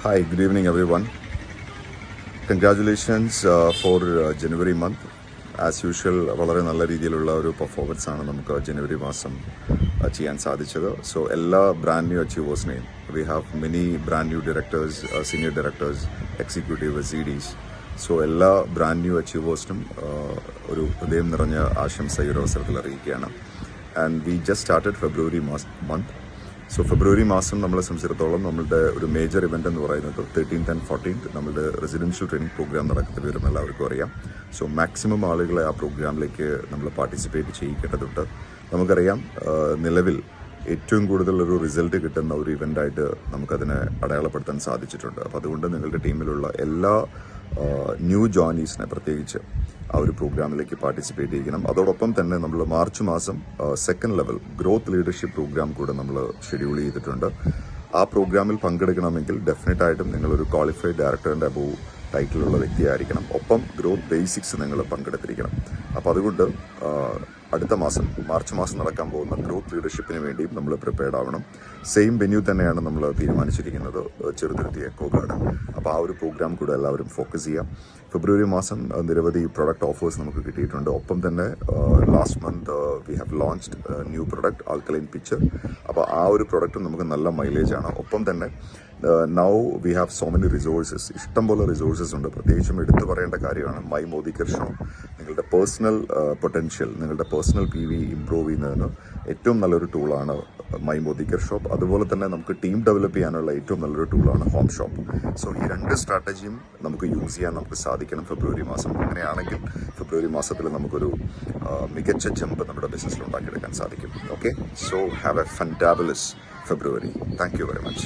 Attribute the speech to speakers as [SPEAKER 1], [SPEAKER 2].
[SPEAKER 1] Hi, good evening everyone. Congratulations for January month. As usual, വളരെ നല്ല രീതിയിലുള്ള ഒരു പെർഫോമൻസ് ആണ് നമുക്ക് ജനുവരി മാസം ചെയ്യാൻ സാധിച്ചത്. സോ എല്ലാ ബ്രാൻഡ് ന്യൂ അച്ചീവേഴ്സിനെയും we have many brand new directors, senior directors, executive CDs. So എല്ലാ ബ്രാൻഡ് ന്യൂ അച്ചീവേഴ്സിനും ഒരു ഹൃദയം നിറഞ്ഞ ആശംസ ഈ ഒരു അവസരത്തിൽ അറിയിക്കുകയാണ്. And we just started February month. So February മാസം നമ്മളെ സംബന്ധിച്ചിടത്തോളം നമ്മളുടെ ഒരു മേജർ ഇവൻ്റ് എന്ന് പറയുന്നത് 13th and 14th നമ്മളുടെ റെസിഡൻഷ്യൽ ട്രെയിനിങ് പ്രോഗ്രാം നടക്കുന്ന വിവരം എല്ലാവർക്കും അറിയാം. സോ മാക്സിമം ആളുകളെ ആ പ്രോഗ്രാമിലേക്ക് നമ്മൾ പാർട്ടിസിപ്പേറ്റ് ചെയ്യിക്കേണ്ടതുണ്ട്. നമുക്കറിയാം നിലവിൽ ഏറ്റവും കൂടുതൽ ഒരു റിസൾട്ട് കിട്ടുന്ന ഒരു ഇവൻ്റായിട്ട് നമുക്കതിനെ അടയാളപ്പെടുത്താൻ സാധിച്ചിട്ടുണ്ട്. അപ്പോൾ അതുകൊണ്ട് നിങ്ങളുടെ ടീമിലുള്ള എല്ലാ ന്യൂ ജോയിനീസിനെ പ്രത്യേകിച്ച് ആ ഒരു പ്രോഗ്രാമിലേക്ക് പാർട്ടിസിപ്പേറ്റ് ചെയ്യണം. അതോടൊപ്പം തന്നെ നമ്മൾ മാർച്ച് മാസം second level growth leadership programme കൂടെ നമ്മൾ ഷെഡ്യൂൾ ചെയ്തിട്ടുണ്ട്. ആ പ്രോഗ്രാമിൽ പങ്കെടുക്കണമെങ്കിൽ ഡെഫിനറ്റായിട്ടും നിങ്ങളൊരു ക്വാളിഫൈഡ് ഡയറക്ടറിൻ്റെ അബോവ് ടൈറ്റിലുള്ള വ്യക്തിയായിരിക്കണം. ഒപ്പം ഗ്രോത്ത് ബേസിക്സ് നിങ്ങൾ പങ്കെടുത്തിരിക്കണം. അപ്പോൾ അതുകൊണ്ട് അടുത്ത മാസം മാർച്ച് മാസം നടക്കാൻ പോകുന്ന ഗ്രോത്ത് ലീഡർഷിപ്പിന് വേണ്ടിയും നമ്മൾ പ്രിപ്പയർഡ് ആവണം. സെയിം വെന്യൂ തന്നെയാണ് നമ്മൾ തീരുമാനിച്ചിരിക്കുന്നത്, ചെറുതുരുത്തി എക്കോ ഗാർഡൻ. അപ്പോൾ ആ ഒരു പ്രോഗ്രാം കൂടെ എല്ലാവരും ഫോക്കസ് ചെയ്യാം. ഫെബ്രുവരി മാസം നിരവധി പ്രൊഡക്റ്റ് ഓഫേഴ്സ് നമുക്ക് കിട്ടിയിട്ടുണ്ട്. ഒപ്പം തന്നെ last month we have launched new product alkaline picture. അപ്പോൾ ആ ഒരു പ്രൊഡക്റ്റും നമുക്ക് നല്ല മൈലേജ് ആണ്. ഒപ്പം തന്നെ now we have so many resources, ഇഷ്ടംപോലെ റിസോഴ്സസ് ഉണ്ട്. പ്രത്യേകിച്ചും എടുത്തു പറയേണ്ട കാര്യമാണ് മൈ മോദിക്കർ ഷോ. നിങ്ങളുടെ പേഴ്സണൽ പൊട്ടൻഷ്യൽ, നിങ്ങളുടെ പേഴ്സണൽ PV ഇംപ്രൂവ് ചെയ്യുന്നതിന് ഏറ്റവും നല്ലൊരു ടൂളാണ് മൈ മോദിക്കർ ഷോപ്പ്. അതുപോലെ തന്നെ നമുക്ക് ടീം ഡെവലപ്പ് ചെയ്യാനുള്ള ഏറ്റവും നല്ലൊരു ടൂളാണ് ഹോം ഷോപ്പ്. സോ ഈ രണ്ട് സ്ട്രാറ്റജിയും നമുക്ക് യൂസ് ചെയ്യാൻ നമുക്ക് സാധിക്കണം ഫെബ്രുവരി മാസം. അങ്ങനെയാണെങ്കിൽ ഫെബ്രുവരി മാസത്തിൽ നമുക്കൊരു മികച്ച ജമ്പ് നമ്മുടെ ബിസിനസ്സിൽ ഉണ്ടാക്കിയെടുക്കാൻ സാധിക്കും. Okay, so have a fantabulous February. Thank you very much.